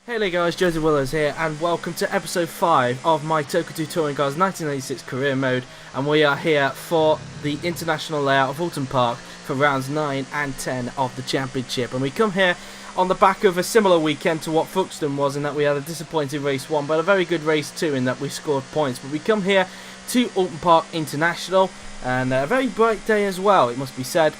Hey there guys, Joseph Willows here, and welcome to episode 5 of my ToCA Touring Cars 1986 career mode, and we are here for the international layout of Oulton Park for rounds 9 and 10 of the championship. And we come here on the back of a similar weekend to what Fuxton was, in that we had a disappointing race 1 but a very good race 2 in that we scored points. But we come here to Oulton Park International, and a very bright day as well, it must be said.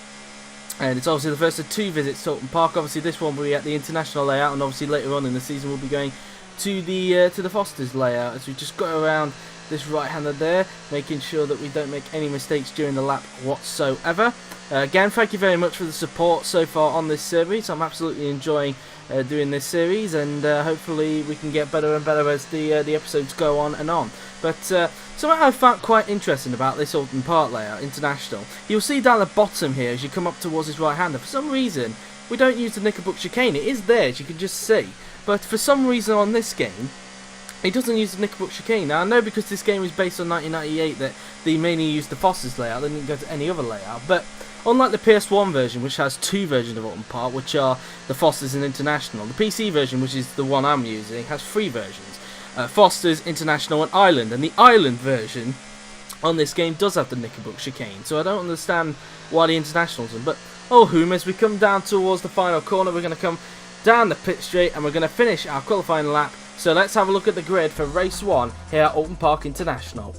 And it's obviously the first of 2 visits to Oulton Park. Obviously this one will be at the international layout, and obviously later on in the season we'll be going to the Foster's layout, as we just got around this right-hander there, making sure that we don't make any mistakes during the lap whatsoever. Again, thank you very much for the support so far on this series. I'm absolutely enjoying doing this series, and hopefully we can get better and better as the episodes go on and on. But something I found quite interesting about this Oulton Park layout international, you'll see down the bottom here as you come up towards this right-hander, for some reason we don't use the Knickerbook chicane. It is there, as you can just see, but for some reason on this game it doesn't use the Knickerbook chicane. Now I know because this game was based on 1998 that they mainly used the Foster's layout, they didn't go to any other layout. But unlike the PS1 version, which has 2 versions of Oulton Park, which are the Foster's and International, the PC version, which is the one I'm using, has 3 versions. Foster's, International and Island, and the Island version on this game does have the Knickerbook chicane, so I don't understand why the International's on. But oh whom, as we come down towards the final corner, we're going to come down the pit straight and we're going to finish our qualifying lap. So let's have a look at the grid for race 1 here at Oulton Park International.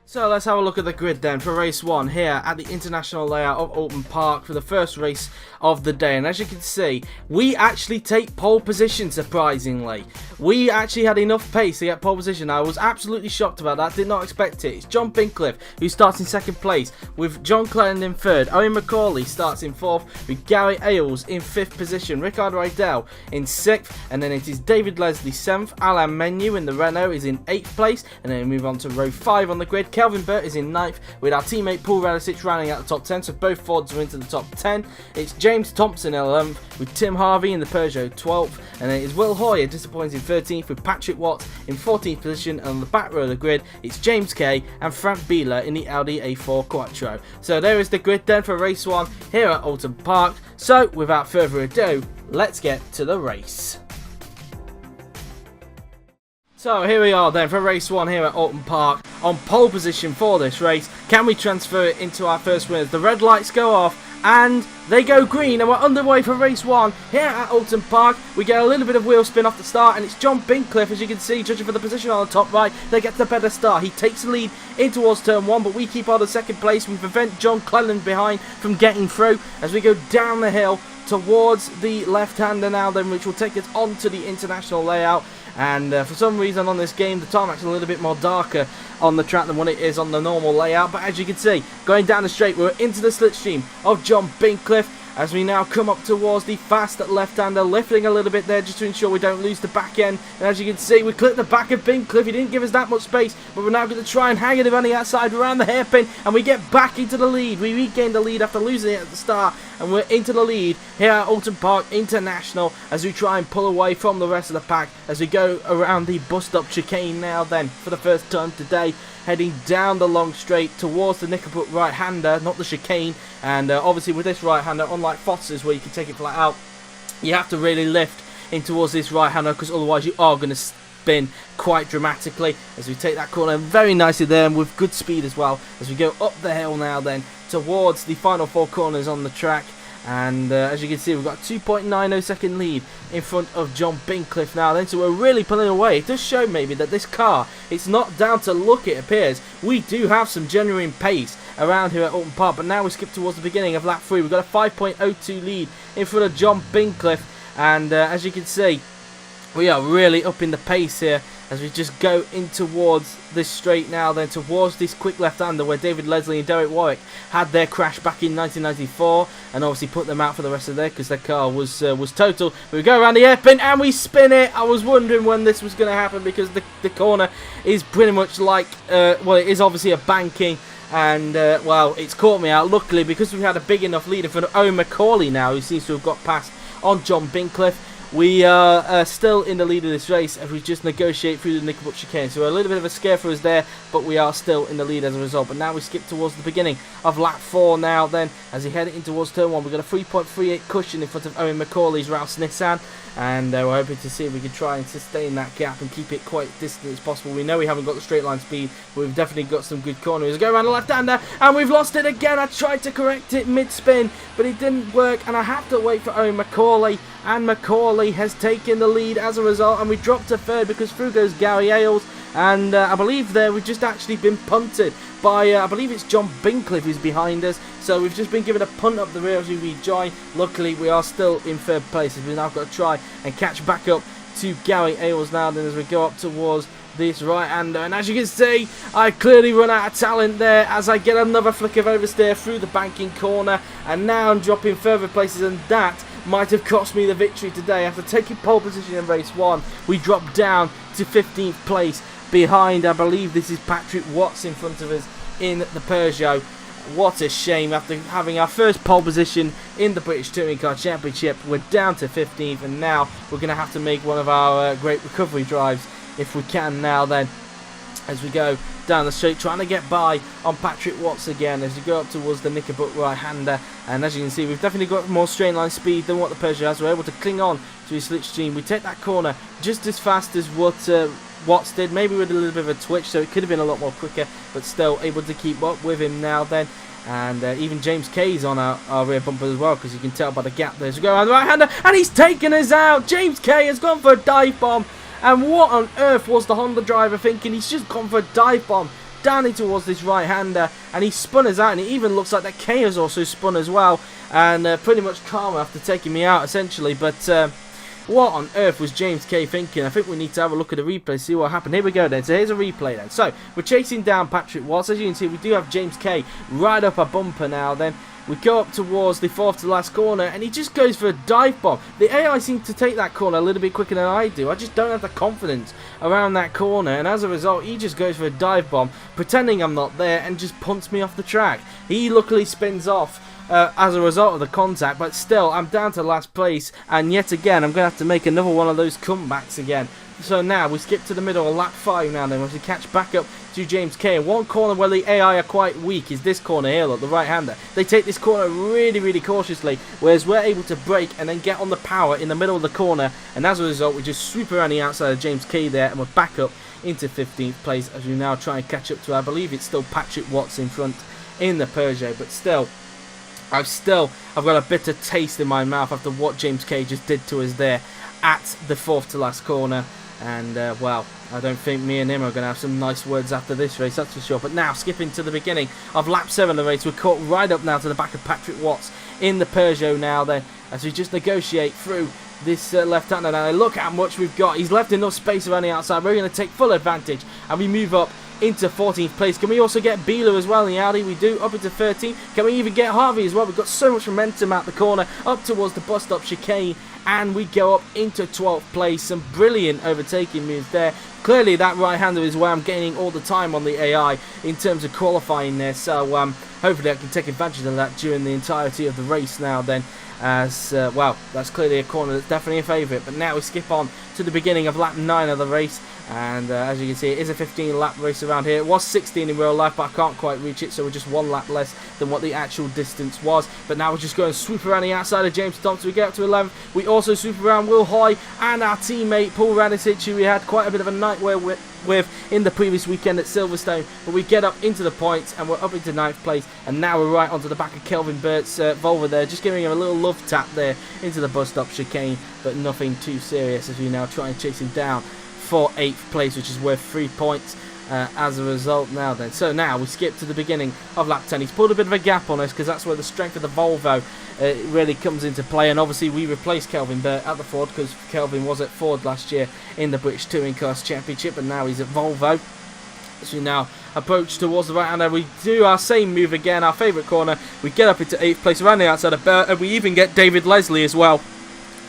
So let's have a look at the grid then for race 1 here at the international layout of Oulton Park for the first race of the day. And as you can see, we actually take pole position, surprisingly. We actually had enough pace to get pole position. I was absolutely shocked about that, did not expect it. It's John Bincliffe who starts in 2nd place, with John Clennon in 3rd. Owen McCauley starts in 4th, with Gary Ailes in 5th position. Rickard Rydell in 6th, and then it is David Leslie 7th. Alain Menu in the Renault is in 8th place, and then we move on to row 5 on the grid. Kelvin Burt is in 9th, with our teammate Paul Radicic rounding out the top 10, so both Fords are into the top 10. It's James Thompson in 11th, with Tim Harvey in the Peugeot 12th, and then it's Will Hoy, a disappointing 13th, with Patrick Watts in 14th position. And on the back row of the grid, it's James Kay and Frank Bieler in the Audi A4 Quattro. So there is the grid then for race 1 here at Oulton Park. So without further ado, let's get to the race. So here we are then for race 1 here at Oulton Park, on pole position for this race. Can we transfer it into our first winners? The red lights go off and they go green, and we're underway for race 1 here at Oulton Park. We get a little bit of wheel spin off the start, and it's John Bincliffe, as you can see, judging for the position on the top right, that gets the better start. He takes the lead in towards turn 1, but we keep on the 2nd place. We prevent John Clennon behind from getting through as we go down the hill towards the left-hander now then, which will take us onto the international layout. And for some reason on this game, the tarmac's a little bit more darker on the track than what it is on the normal layout. But as you can see, going down the straight, we're into the slipstream of John Bincliffe, as we now come up towards the fast left-hander, lifting a little bit there just to ensure we don't lose the back end. And as you can see, we clip the back of Bincliffe. He didn't give us that much space, but we're now going to try and hang it on the outside around the hairpin, and we get back into the lead. We regain the lead after losing it at the start, and we're into the lead here at Oulton Park International as we try and pull away from the rest of the pack as we go around the bus-stop chicane now then for the first time today, heading down the long straight towards the Knickerbook right-hander, not the chicane. And obviously with this right-hander, unlike Foster's where you can take it flat out, you have to really lift in towards this right-hander, because otherwise you are going to spin quite dramatically as we take that corner very nicely there, and with good speed as well, as we go up the hill now then towards the final 4 corners on the track. And as you can see, we've got a 2.90 second lead in front of John Bincliffe now then, so we're really pulling away. It does show maybe that this car, it's not down to luck, it appears. We do have some genuine pace around here at Oulton Park, but now we skip towards the beginning of lap 3. We've got a 5.02 lead in front of John Bincliffe, and as you can see, we are really up in the pace here as we just go in towards this straight now then towards this quick left-hander where David Leslie and Derek Warwick had their crash back in 1994, and obviously put them out for the rest of their, because their car was total. We go around the hairpin and we spin it. I was wondering when this was going to happen, because the corner is pretty much like, well, it is obviously a banking, and well, it's caught me out. Luckily, because we had a big enough lead in front of Owen McCauley now, who seems to have got past on John Bincliffe, we are still in the lead of this race as we just negotiate through the Nickelbuck chicane. So a little bit of a scare for us there, but we are still in the lead as a result. But now we skip towards the beginning of lap 4 now then, as he headed in towards turn 1. We've got a 3.38 cushion in front of Owen McCauley's Rouse Nissan, and we're hoping to see if we can try and sustain that gap and keep it quite distant as possible. We know we haven't got the straight line speed, but we've definitely got some good corners. Go around the left-hander, and we've lost it again. I tried to correct it mid-spin, but it didn't work, and I have to wait for Owen McCauley, and McCauley has taken the lead as a result, and we dropped to third because through goes Gary Ailes, and I believe there we've just actually been punted by, I believe it's John Bincliffe who's behind us. So we've just been given a punt up the rear as we rejoin. Luckily we are still in third place as we've now got to try and catch back up to Gary Ailes now then as we go up towards this right-hander. And as you can see, I clearly run out of talent there as I get another flick of oversteer through the banking corner, and now I'm dropping further places, and that might have cost me the victory today. After taking pole position in race 1, we dropped down to 15th place behind, I believe this is Patrick Watts in front of us in the Peugeot. What a shame, after having our first pole position in the British Touring Car Championship, we're down to 15th, and now we're going to have to make one of our great recovery drives if we can now then, as we go down the straight, trying to get by on Patrick Watts again as we go up towards the Nickelbuck right-hander. And as you can see, we've definitely got more straight line speed than what the Peugeot has. We're able to cling on to his slipstream. We take that corner just as fast as what Watts did, maybe with a little bit of a twitch, so it could have been a lot more quicker, but still able to keep up with him now then. And even James Kay's on our rear bumper as well, because you can tell by the gap there. As we go around the right-hander, and he's taken us out. James Kay has gone for a dive bomb. And what on earth was the Honda driver thinking? He's just gone for a dive bomb down in towards this right-hander, and he spun us out, and it even looks like that Kay has also spun as well, and pretty much karma after taking me out essentially. But what on earth was James Kay thinking? I think we need to have a look at the replay, see what happened. Here we go then. So here's a replay then. So we're chasing down Patrick Watts. As you can see, we do have James Kay right up our bumper now then. We go up towards the 4th to last corner, and he just goes for a dive bomb. The AI seems to take that corner a little bit quicker than I do. I just don't have the confidence around that corner, and as a result, he just goes for a dive bomb, pretending I'm not there, and just punts me off the track. He luckily spins off as a result of the contact, but still, I'm down to last place, and yet again, I'm going to have to make another one of those comebacks again. So now we skip to the middle of lap 5 now then, as we catch back up to James Kay. One corner where the AI are quite weak is this corner here, look, the right-hander. They take this corner really, really cautiously, whereas we're able to brake and then get on the power in the middle of the corner, and as a result, we just sweep around the outside of James Kay there, and we're back up into 15th place as we now try and catch up to, I believe it's still Patrick Watts in front in the Peugeot, but still, I've got a bitter taste in my mouth after what James Kay just did to us there at the 4th to last corner. And, well, I don't think me and him are going to have some nice words after this race, that's for sure. But now, skipping to the beginning of lap 7 of the race, we're caught right up now to the back of Patrick Watts in the Peugeot now then, as we just negotiate through this left-hander. Now, look how much we've got. He's left enough space around the outside. We're going to take full advantage, and we move up into 14th place. Can we also get Beeler as well in the Audi? We do, up into 13th. Can we even get Harvey as well? We've got so much momentum out the corner, up towards the bus stop chicane, and we go up into 12th place. Some brilliant overtaking moves there. Clearly that right-hander is where I'm gaining all the time on the AI in terms of qualifying there, so hopefully I can take advantage of that during the entirety of the race now then, as well, that's clearly a corner that's definitely a favourite. But now we skip on to the beginning of lap 9 of the race, and as you can see, it is a 15 lap race around here. It was 16 in real life, but I can't quite reach it, so we're just 1 lap less than what the actual distance was. But now we're just going to swoop around the outside of James Thompson. We get up to 11th. We also swoop around Will Hoy and our teammate Paul Radicic, who we had quite a bit of a nightmare with in the previous weekend at Silverstone. But we get up into the points, and we're up into 9th place, and now we're right onto the back of Kelvin Burt's Volvo there, just giving him a little love tap there into the bus stop chicane, but nothing too serious as we now try and chase him down for 8th place, which is worth 3 points as a result now then. So now we skip to the beginning of lap 10. He's pulled a bit of a gap on us because that's where the strength of the Volvo really comes into play, and obviously we replaced Kelvin Burt at the Ford because Kelvin was at Ford last year in the British Touring Cars Championship, and now he's at Volvo. So we now approach towards the right hander. We do our same move again, our favourite corner. We get up into 8th place around the outside of Burt, and we even get David Leslie as well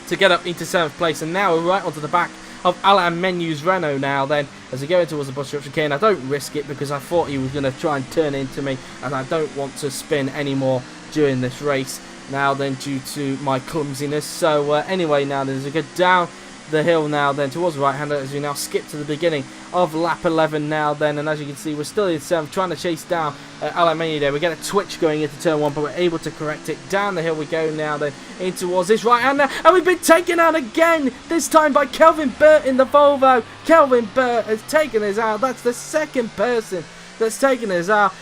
to get up into 7th place, and now we're right onto the back of Alain Menu's Renault now then, as we go in towards the bus stop chicane. I don't risk it because I thought he was going to try and turn into me, and I don't want to spin anymore during this race. now then due to my clumsiness. So anyway, now there's a good down the hill now then towards the right hander as we now skip to the beginning of lap 11 now then, and as you can see we're still in 7th trying to chase down Alamania there. We get a twitch going into turn 1, but we're able to correct it. Down the hill we go now then in towards this right hander, and we've been taken out again, this time by Kelvin Burt in the Volvo. Kelvin Burt has taken us out. That's the second person that's taken us out.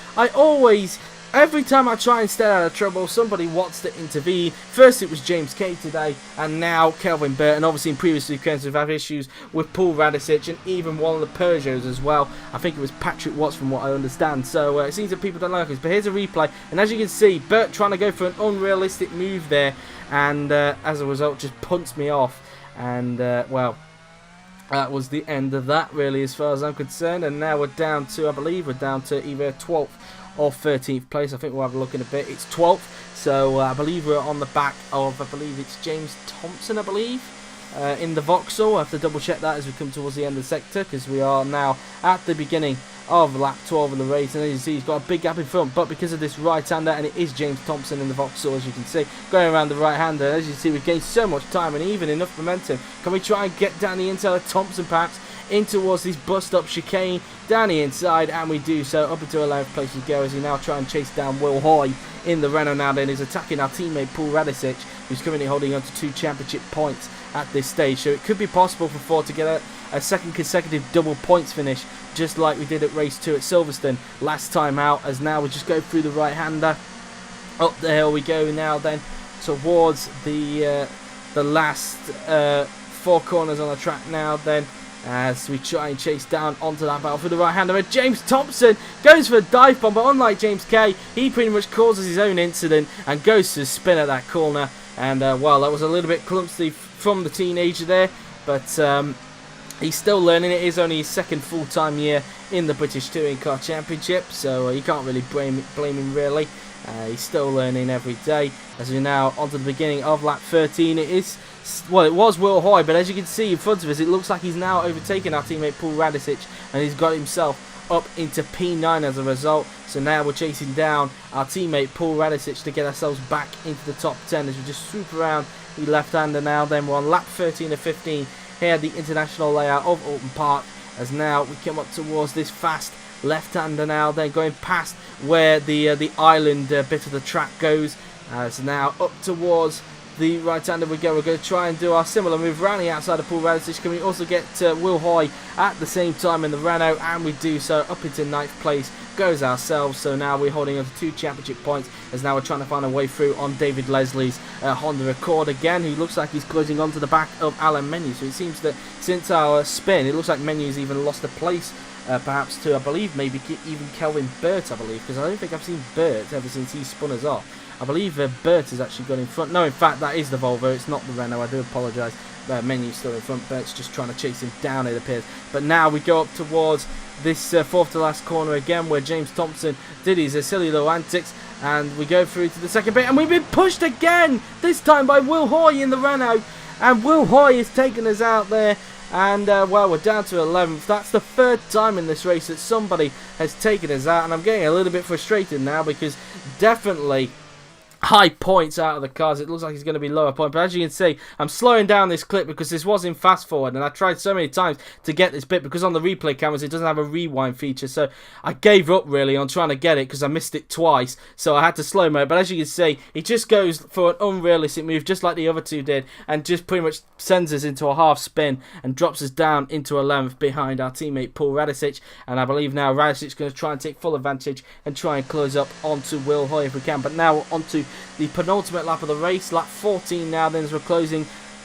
Every time I try and stay out of trouble, somebody wants to intervene. First it was James K today, and now Kelvin Burt, and obviously in previous weekends we've had issues with Paul Radicic and even one of the Peugeots as well. I think it was Patrick Watts from what I understand. So it seems that people don't like us, but here's a replay, and as you can see, Burt trying to go for an unrealistic move there, and as a result just punts me off, and well, that was the end of that really as far as I'm concerned. And now we're down to, I believe we're down to either 12th or 13th place. I think we'll have a look in a bit. It's 12th, so I believe we're on the back of, I believe it's James Thompson, I believe, in the Vauxhall. I have to double check that as we come towards the end of the sector, because we are now at the beginning of lap 12 of the race, and as you see he's got a big gap in front, but because of this right hander, and it is James Thompson in the Vauxhall as you can see, going around the right hander, as you see we've gained so much time and even enough momentum. Can we try and get down the inside of Thompson perhaps in towards this bust up chicane down the inside, and we do so. Up into 11th place we go as we now try and chase down Will Hoy in the Renault now then, is attacking our teammate Paul Radicic, who's currently holding on to 2 championship points at this stage. So it could be possible for Ford to get a second consecutive double points finish, just like we did at race 2 at Silverstone last time out, as now we just go through the right hander. Up the hill we go now then towards the last 4 corners on the track now then, as we try and chase down onto that battle for the right hander. James Thompson goes for a dive bomb, but unlike James K, he pretty much causes his own incident and goes to spin at that corner. And well, that was a little bit clumsy from the teenager there, but he's still learning. It is only his second full-time year in the British Touring Car Championship, so you can't really blame him really. He's still learning every day. As we're now onto the beginning of lap 13, it was Will Hoy, but as you can see in front of us, it looks like he's now overtaken our teammate Paul Radicic, and he's got himself up into P9 as a result. So now we're chasing down our teammate Paul Radicic to get ourselves back into the top 10 as we just swoop around the left-hander now. Then we're on lap 13 of 15 here at the international layout of Oulton Park, as now we come up towards this fast left-hander now, then going past where the island bit of the track goes. So now up towards the right-hander we go. We're going to try and do our similar move around the outside of Paul Radicic. Can we also get Will Hoy at the same time in the Renault? And we do so. Up into 9th place goes ourselves. So now we're holding on to 2 championship points, as now we're trying to find a way through on David Leslie's Honda Accord again, who looks like he's closing onto the back of Alan Menu. So it seems that since our spin, it looks like Menu's even lost a place, perhaps to, I believe, maybe even Kelvin Burt, I believe, because I don't think I've seen Burt ever since he spun us off. I believe Burt has actually got in front. No, in fact, that is the Volvo. It's not the Renault. I do apologise. Menu's still in front. Burt's just trying to chase him down, it appears. But now we go up towards this 4th to last corner again, where James Thompson did his silly little antics. And we go through to the second bit, and we've been pushed again, this time by Will Hoy in the Renault. And Will Hoy has taken us out there. And, well, we're down to 11th. That's the 3rd time in this race that somebody has taken us out. And I'm getting a little bit frustrated now, because definitely high points out of the cars. It looks like it's going to be lower point, but as you can see, I'm slowing down this clip because this was in fast forward, and I tried so many times to get this bit because on the replay cameras it doesn't have a rewind feature, so I gave up really on trying to get it because I missed it twice, so I had to slow mo. But as you can see, he just goes for an unrealistic move just like the other two did, and just pretty much sends us into a half spin and drops us down into 11th behind our teammate Paul Radicic. And I believe now Radicic is going to try and take full advantage and try and close up onto Will Hoy if we can. But now onto the penultimate lap of the race, lap 14 now then, as we're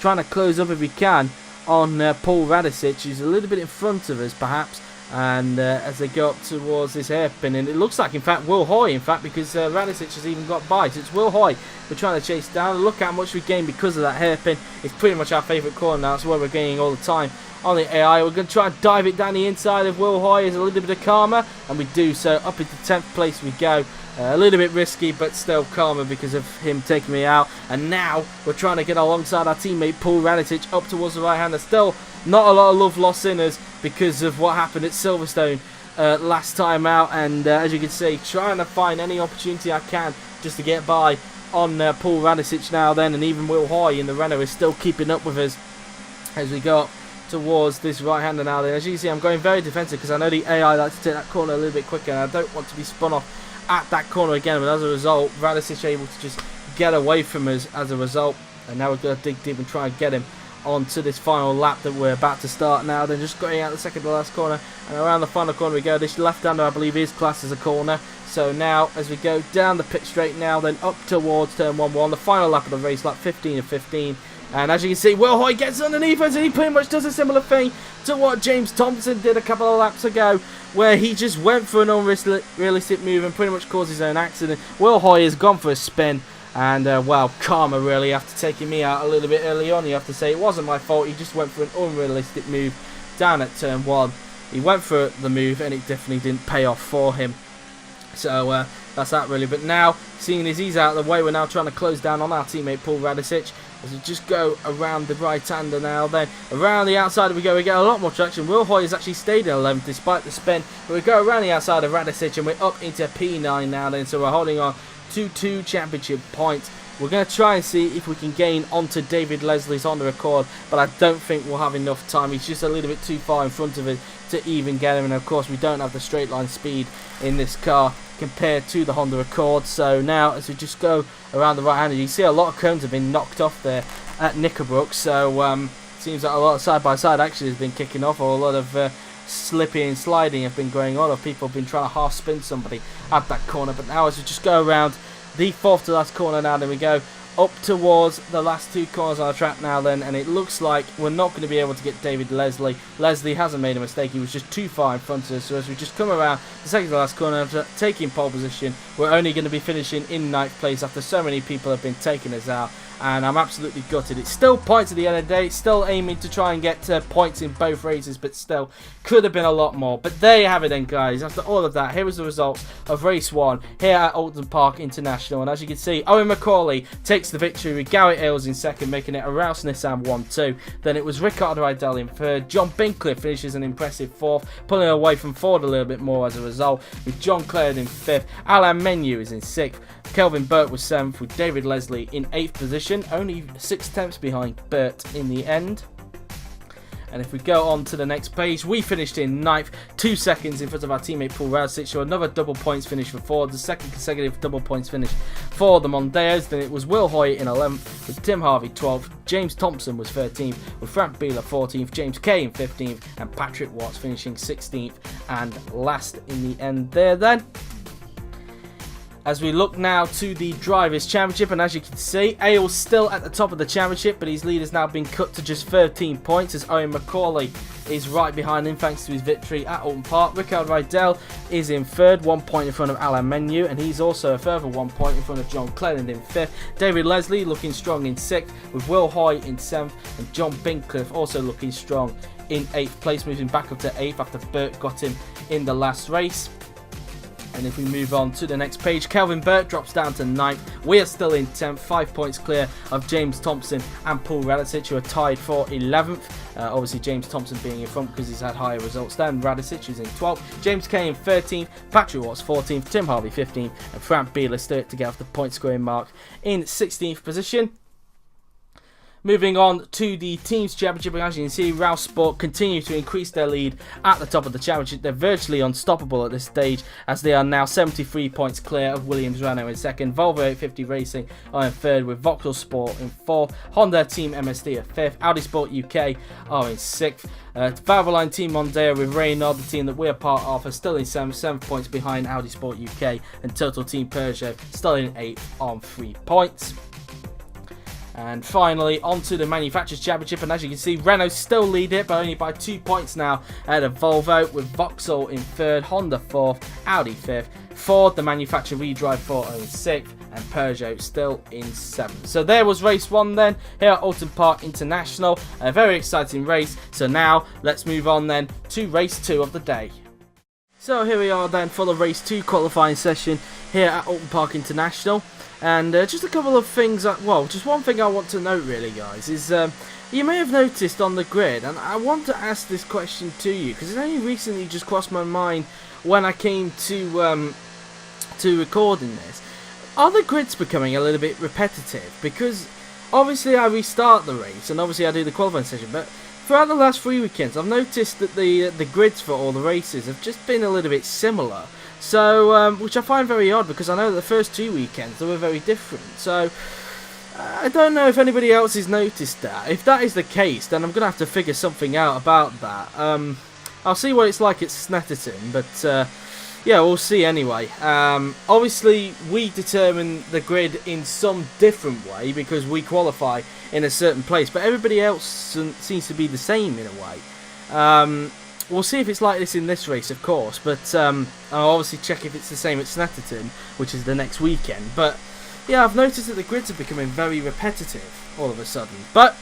trying to close up if we can on Paul Radicic, who's a little bit in front of us perhaps, and as they go up towards this hairpin, and it looks like in fact Will Hoy, in fact, because Radicic has even got by, so it's Will Hoy we're trying to chase down. Look how much we gained because of that hairpin. It's pretty much our favourite corner now. It's where we're gaining all the time on the AI. We're going to try and dive it down the inside of Will Hoy as a little bit of karma, and we do so. Up into 10th place we go. A little bit risky, but still karma because of him taking me out. And now we're trying to get alongside our teammate Paul Radicic up towards the right hander. Still not a lot of love lost in us because of what happened at Silverstone last time out. And as you can see, trying to find any opportunity I can just to get by on Paul Radicic now then, and even Will Hoy in the Renault is still keeping up with us as we go up towards this right-hander now then. As you can see, I'm going very defensive because I know the AI likes to take that corner a little bit quicker, and I don't want to be spun off at that corner again, but as a result, Radicic able to just get away from us as a result, and now we're going to dig deep and try and get him onto this final lap that we're about to start now. Then just going out the second to last corner, and around the final corner we go. This left-hander, I believe, is classed as a corner. So now, as we go down the pit straight now, then up towards turn 1, we're on the final lap of the race, lap 15 of 15. And as you can see, Will Hoy gets underneath us, and he pretty much does a similar thing to what James Thompson did a couple of laps ago, where he just went for an unrealistic move and pretty much caused his own accident. Will Hoy has gone for a spin, and well, karma really, after taking me out a little bit early on. You have to say it wasn't my fault, he just went for an unrealistic move down at turn 1. He went for the move, and it definitely didn't pay off for him. So that's that really. But now, seeing as he's out of the way, we're now trying to close down on our teammate Paul Radicic. As we just go around the right-hander now, then around the outside we go, we get a lot more traction. Will Hoy has actually stayed in 11th despite the spin, but we go around the outside of Radicic and we're up into P9 now then, so we're holding on to 2 championship points. We're going to try and see if we can gain onto David Leslie's Honda Accord, but I don't think we'll have enough time. He's just a little bit too far in front of it to even get him, and of course we don't have the straight line speed in this car compared to the Honda Accord. So now, as we just go around the right-hander, you see a lot of cones have been knocked off there at Knickerbrook, so seems like a lot of side-by-side action has been kicking off, or a lot of slipping and sliding have been going on, or people have been trying to half-spin somebody at that corner. But now, as we just go around the 4th to last corner now, then we go up towards the last 2 corners on the track now then, and it looks like we're not going to be able to get David Leslie. Leslie hasn't made a mistake, he was just too far in front of us. So as we just come around the second to last corner after taking pole position, we're only going to be finishing in 9th place after so many people have been taking us out, and I'm absolutely gutted. It's still points at the end of the day, still aiming to try and get points in both races, but still could have been a lot more. But there you have it then, guys. After all of that, here was the results of race 1 here at Oulton Park International, and as you can see, Owen McCauley takes the victory with Garrett Ailes in second, making it a Rouse Nissan 1-2. Then it was Ricardo Idell in third. John Bincliffe finishes an impressive 4th, pulling away from Ford a little bit more as a result, with John Clare in 5th. Alain Menu is in 6th. Kelvin Burt was 7th, with David Leslie in 8th position, only 6 tenths behind Burt in the end. And if we go on to the next page, we finished in 9th, 2 seconds in front of our teammate Paul Radicic, so another double points finish for Ford, the second consecutive double points finish for the Mondeos. Then it was Will Hoy in 11th, with Tim Harvey 12th, James Thompson was 13th, with Frank Beeler 14th, James Kay in 15th, and Patrick Watts finishing 16th and last in the end there then. As we look now to the Drivers' Championship, and as you can see, Ailes still at the top of the championship, but his lead has now been cut to just 13 points as Owen McCauley is right behind him thanks to his victory at Oulton Park. Ricardo Rydell is in 3rd, 1 point in front of Alain Menu, and he's also a further 1 point in front of John Cleland in 5th. David Leslie looking strong in 6th, with Will Hoy in 7th, and John Bincliffe also looking strong in 8th place, moving back up to 8th after Burt got him in the last race. And if we move on to the next page, Kelvin Burt drops down to 9th. We are still in 10th, 5 points clear of James Thompson and Paul Radicic, who are tied for 11th. Obviously, James Thompson being in front because he's had higher results than Radicic, who's in 12th. James Kay in 13th, Patrick Watts 14th, Tim Harvey 15th, and Frank Beeler still to get off the point scoring mark in 16th position. Moving on to the Teams Championship, and as you can see, Rouse Sport continue to increase their lead at the top of the championship. They're virtually unstoppable at this stage, as they are now 73 points clear of Williams Renault in 2nd, Volvo 850 Racing are in 3rd, with Vauxhall Sport in 4th, Honda Team MSD are 5th, Audi Sport UK are in 6th, Valvoline Team Mondeo with Renault, the team that we're part of, are still in 7th, 7 points behind Audi Sport UK, and Total Team Peugeot still in 8th on 3 points. And finally, onto the Manufacturers' Championship, and as you can see, Renault still lead it, but only by 2 points now ahead of Volvo, with Vauxhall in 3rd, Honda 4th, Audi 5th, Ford, the manufacturer we drive for, are in 6th, and Peugeot still in 7th. So there was race 1 then, here at Oulton Park International, a very exciting race. So now, let's move on then to race 2 of the day. So here we are then for the race 2 qualifying session here at Oulton Park International. And just a couple of things, just one thing I want to note really, guys, is you may have noticed on the grid, and I want to ask this question to you, because it only recently just crossed my mind when I came to recording this. are the grids becoming a little bit repetitive? Because obviously I restart the race and obviously I do the qualifying session, but throughout the last 3 weekends I've noticed that the grids for all the races have just been a little bit similar. So, which I find very odd, because I know that the first 2 weekends they were very different. So, I don't know if anybody else has noticed that. If that is the case, then I'm going to have to figure something out about that. I'll see what it's like at Snetterton, but yeah, we'll see anyway. Obviously, we determine the grid in some different way because we qualify in a certain place, but everybody else seems to be the same in a way. We'll see if it's like this in this race, of course, but I'll obviously check if it's the same at Snetterton, which is the next weekend. But yeah, I've noticed that the grids are becoming very repetitive all of a sudden. But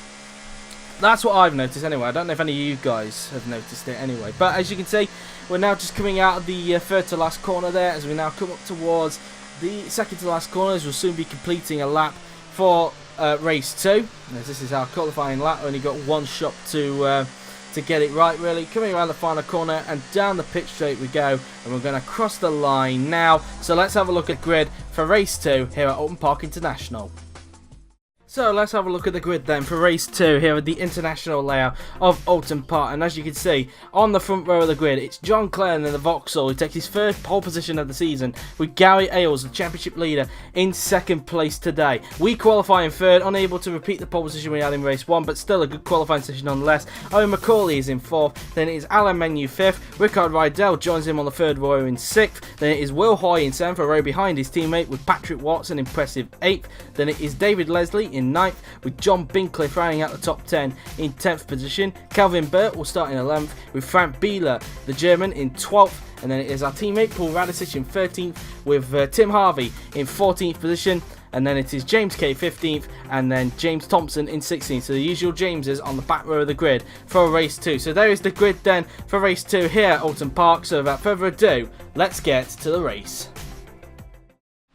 that's what I've noticed anyway. I don't know if any of you guys have noticed it anyway. But as you can see, we're now just coming out of the third to last corner there, as we now come up towards the second to last corners. We'll soon be completing a lap for race 2. As this is our qualifying lap. Only got one shot to get it right, really. Coming around the final corner and down the pit straight we go, and we're going to cross the line now. So let's have a look at grid for race 2 here at Oulton Park International. So let's have a look at the grid then for race 2 here at the international layout of Oulton Park. And as you can see, on the front row of the grid, it's John Clern in the Vauxhall who takes his first pole position of the season, with Gary Ailes, the championship leader, in second place today. We qualify in third, unable to repeat the pole position we had in race 1, but still a good qualifying session nonetheless. Owen Macaulay is in 4th, then it is Alan Menu 5th, Rickard Rydell joins him on the 3rd row in 6th, then it is Will Hoy in 7th, a row behind his teammate, with Patrick Watson impressive 8th, then it is David Leslie in 9th, with John Bincliffe rounding out the top 10 in 10th position. Calvin Burt will start in 11th, with Frank Bieler, the German, in 12th, and then it is our teammate Paul Radicic in 13th, with Tim Harvey in 14th position, and then it is James Kay 15th, and then James Thompson in 16th. So the usual Jameses on the back row of the grid for race 2. So there is the grid then for race 2 here at Oulton Park. So without further ado, let's get to the race.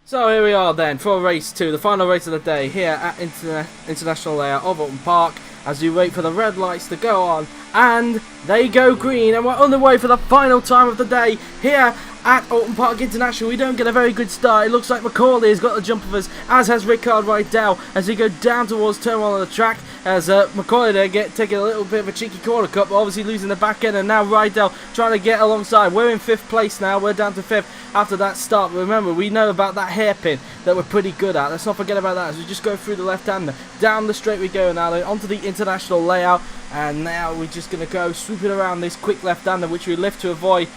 So here we are then for race 2, the final race of the day here at International Layout of Oulton Park, as we wait for the red lights to go on, and they go green, and we're on the way for the final time of the day here at Oulton Park International. We don't get a very good start. It looks like Macaulay has got the jump of us, as has Rickard Rydell, as we go down towards turn 1 of the track, as Macaulay there taking a little bit of a cheeky corner cut, but obviously losing the back end, and now Rydell trying to get alongside. We're in 5th place now, we're down to 5th after that start. But remember, we know about that hairpin that we're pretty good at. Let's not forget about that as we just go through the left-hander. Down the straight we go now, then onto the international layout, and now we're just going to go swooping around this quick left-hander, which we lift to avoid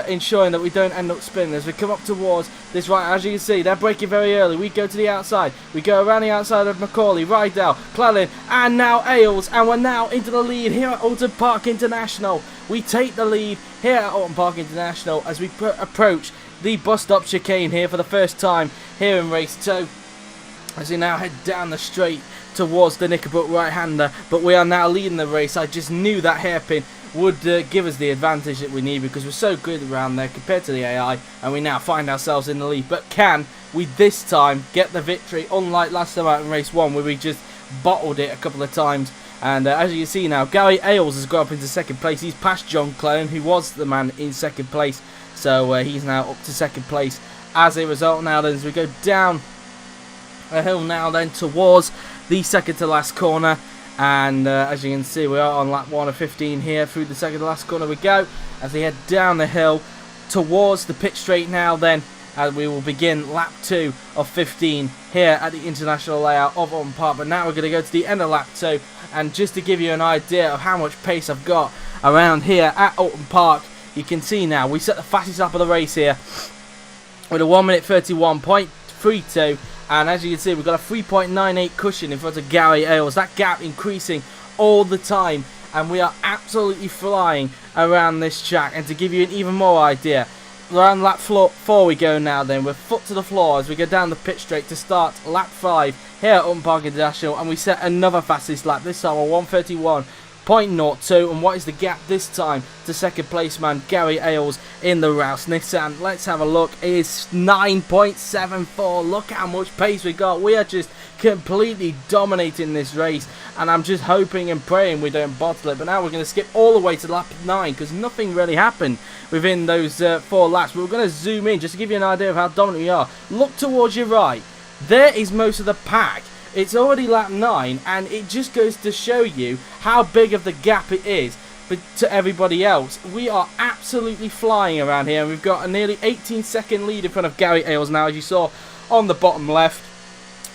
ensuring that we don't end up spinning as we come up towards this right. As you can see, they're braking very early. We go to the outside, we go around the outside of Macaulay, Rydell, Clellin, and now Ailes, and we're now into the lead here at Oulton Park International. We take the lead here at Oulton Park International as we approach the bus stop chicane here for the first time here in race 2, as we now head down the straight towards the Knickerbock right-hander, but we are now leading the race. I just knew that hairpin would give us the advantage that we need, because we're so good around there compared to the AI, and we now find ourselves in the lead. But can we this time get the victory, unlike last time out in race 1 where we just bottled it a couple of times? And as you can see now, Gary Ailes has got up into 2nd place. He's past John Clone, who was the man in 2nd place, so he's now up to 2nd place as a result. Now then, as we go down a hill now then towards the second to last corner, and as you can see, we are on lap 1 of 15 here. Through the second to last corner we go as we head down the hill towards the pit straight now then, as we will begin lap 2 of 15 here at the international layout of Oulton Park. But now we're going to go to the end of lap 2, and just to give you an idea of how much pace I've got around here at Oulton Park, you can see now we set the fastest lap of the race here with a 1 minute 31.32. And as you can see, we've got a 3.98 cushion in front of Gary Ailes. That gap increasing all the time, and we are absolutely flying around this track. And to give you an even more idea, around lap 4 we go now then. We're foot to the floor as we go down the pit straight to start lap 5 here at Oulton Park International, and we set another fastest lap, this time a 1:31 0.02. And what is the gap this time to second place man Gary Ailes in the Rouse Nissan? Let's have a look. It is 9.74. Look how much pace we got. We are just completely dominating this race, and I'm just hoping and praying we don't bottle it. But now we're going to skip all the way to lap 9 because nothing really happened within those 4 laps. But we're going to zoom in just to give you an idea of how dominant we are. Look towards your right. There is most of the pack. It's already lap 9, and it just goes to show you how big of the gap it is. But to everybody else, we are absolutely flying around here, and we've got a nearly 18-second lead in front of Gary Ailes now, as you saw on the bottom left.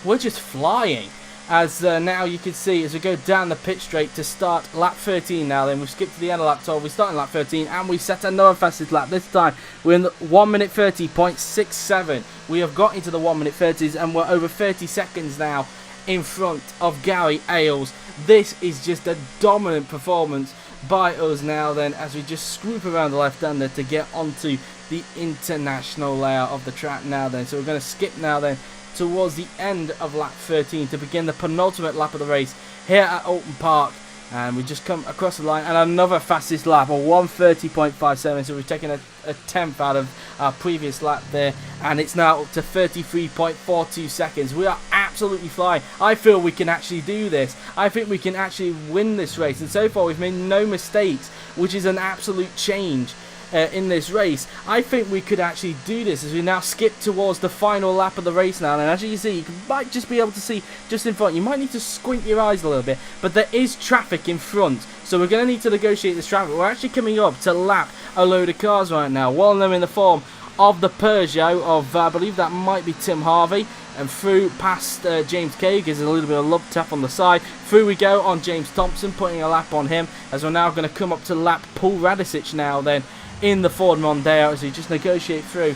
We're just flying, as now you can see as we go down the pit straight to start lap 13 now. Then we've skipped to the end of lap 12, we start in lap 13, and we set another fastest lap. This time we're in the 1 minute 30.67. We have got into the 1 minute 30s, and we're over 30 seconds now in front of Gary Ailes. This is just a dominant performance by us now then, as we just swoop around the left-hander to get onto the international layout of the track now then. So we're going to skip now then towards the end of lap 13 to begin the penultimate lap of the race here at Oulton Park, and we just come across the line and another fastest lap, a 1:30.57. So we've taken a tenth out of our previous lap there, and it's now up to 33.42 seconds. We are absolutely flying. I feel we can actually do this. I think we can actually win this race, and so far we've made no mistakes, which is an absolute change in this race. I think we could actually do this as we now skip towards the final lap of the race now. And as you can see, you might just be able to see just in front. You might need to squint your eyes a little bit, but there is traffic in front, so we're going to need to negotiate this traffic. We're actually coming up to lap a load of cars right now, one of them in the form of the Peugeot of I believe that might be Tim Harvey, and through past James K, gives a little bit of love tap on the side. Through we go on James Thompson, putting a lap on him, as we're now going to come up to lap Paul Radicic now then in the Ford Mondeo, as we just negotiate through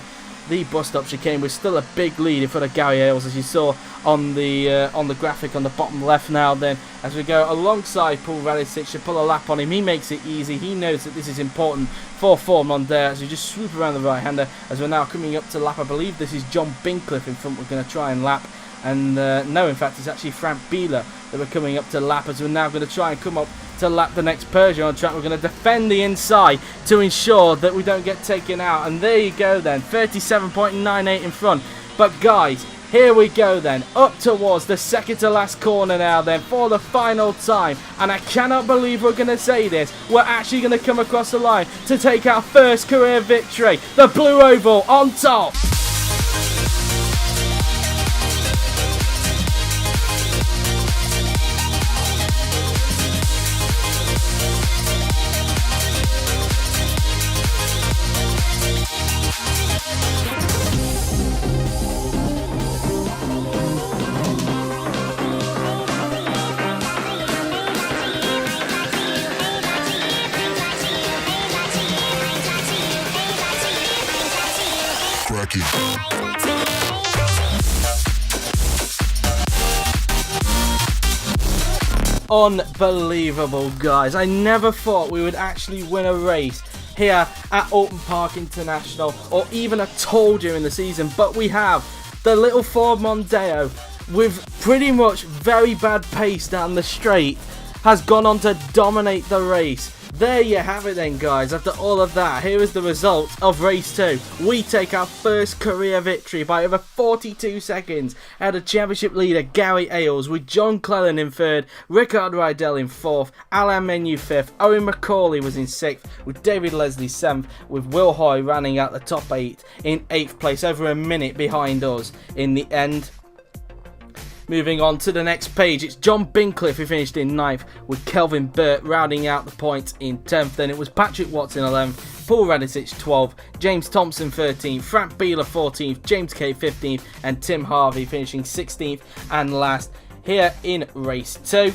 the bus stop chicane. We're still a big lead in front of Gary Ailes, as you saw on the graphic on the bottom left now then, as we go alongside Paul Radicic to pull a lap on him. He makes it easy. He knows that this is important for Ford Mondeo, as we just swoop around the right-hander, as we're now coming up to lap, I believe this is John Bincliffe in front we're going to try and lap. And no, in fact, it's actually Frank Bieler that we're coming up to lap, as we're now going to try and come up to lap the next Peugeot on track. We're going to defend the inside to ensure that we don't get taken out. And there you go then, 37.98 in front. But guys, here we go then, up towards the second to last corner now then for the final time. And I cannot believe we're going to say this, we're actually going to come across the line to take our first career victory. The Blue Oval on top. Unbelievable, guys. I never thought we would actually win a race here at Oulton Park International, or even a toll during the season, but we have. The little Ford Mondeo, with pretty much very bad pace down the straight, has gone on to dominate the race. There you have it then, guys. After all of that, here is the result of race 2. We take our first career victory by over 42 seconds at a championship leader Gary Ailes, with John Clellan in 3rd, Rickard Rydell in 4th, Alain Menu 5th, Owen Macaulay was in 6th, with David Leslie 7th, with Will Hoy running out the top 8 in 8th place, over a minute behind us in the end. Moving on to the next page, it's John Bincliffe who finished in 9th, with Kelvin Burt rounding out the points in 10th. Then it was Patrick Watts in 11th, Paul Radicic 12th, James Thompson 13th, Frank Bieler 14th, James K 15th, and Tim Harvey finishing 16th and last here in race 2.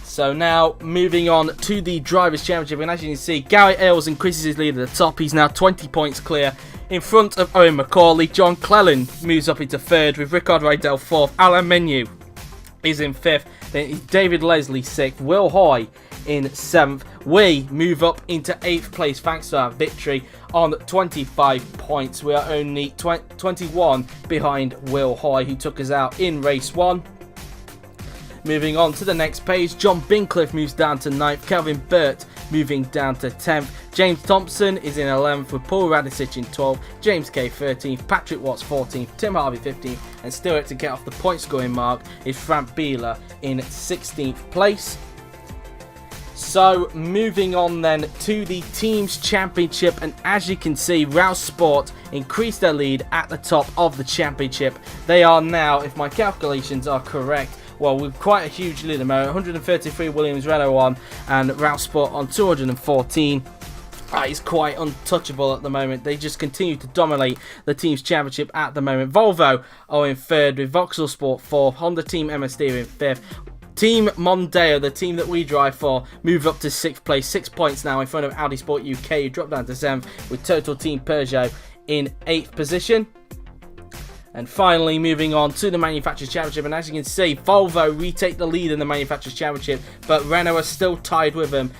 So now moving on to the Drivers' Championship, and as you can see, Gary Ailes increases his lead at the top. He's now 20 points clear in front of Owen Macaulay. John Clellan moves up into 3rd, with Rickard Rydell 4th. Alain Menu is in 5th. Then David Leslie 6th. Will Hoy in 7th. We move up into 8th place thanks to our victory on 25 points. We are only 21 behind Will Hoy, who took us out in race 1. Moving on to the next page, John Bincliffe moves down to 9th, Kelvin Burt moving down to 10th, James Thompson is in 11th with Paul Radicic in 12th, James Kay 13th, Patrick Watts 14th, Tim Harvey 15th, and still yet to get off the point scoring mark is Frank Bieler in 16th place. So moving on then to the Teams Championship, and as you can see, Rouse Sport increased their lead at the top of the championship. They are now, if my calculations are correct, well, with quite a huge lead at the moment, 133 Williams Renault on, and Rouse Sport on 214. It's quite untouchable at the moment. They just continue to dominate the Teams Championship at the moment. Volvo are in 3rd with Vauxhall Sport 4th, Honda Team MSD are in 5th. Team Mondeo, the team that we drive for, move up to 6th place, 6 points now in front of Audi Sport UK, who drop down to 7th, with Total Team Peugeot in 8th position. And finally, moving on to the Manufacturers Championship, and as you can see, Volvo retake the lead in the Manufacturers Championship, but Renault are still tied with them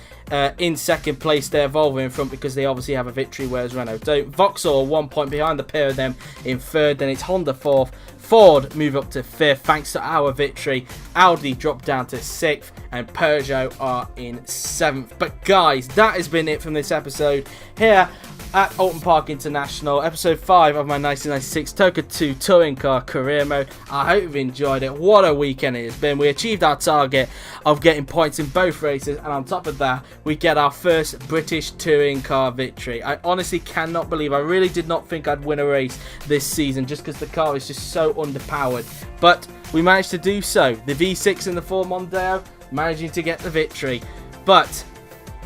in 2nd place. They're Volvo in front because they obviously have a victory, whereas Renault don't. Vauxhall 1 point behind the pair of them in 3rd, then it's Honda 4th. Ford move up to 5th thanks to our victory. Audi drop down to 6th, and Peugeot are in 7th. But guys, that has been it from this episode here at Oulton Park International, episode 5 of my 1996 ToCA 2 touring car career mode. I hope you've enjoyed it. What a weekend it has been. We achieved our target of getting points in both races, and on top of that, we get our first British touring car victory. I honestly cannot believe, I really did not think I'd win a race this season just because the car is just so underpowered. But we managed to do so. The V6 and the Ford Mondeo managing to get the victory. But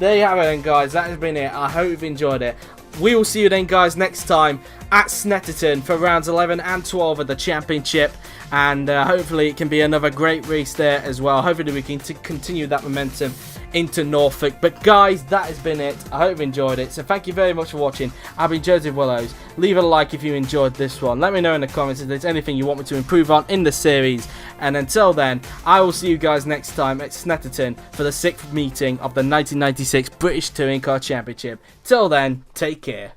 there you have it then, guys. That has been it. I hope you've enjoyed it. We will see you then, guys, next time at Snetterton for rounds 11 and 12 of the championship, and hopefully it can be another great race there as well. Hopefully we can continue that momentum into Norfolk. But guys, that has been it. I hope you enjoyed it, so thank you very much for watching. I've been Joseph Willows. Leave a like if you enjoyed this one. Let me know in the comments if there's anything you want me to improve on in the series, and until then, I will see you guys next time at Snetterton for the 6th meeting of the 1996 British Touring Car Championship. Till then, take care.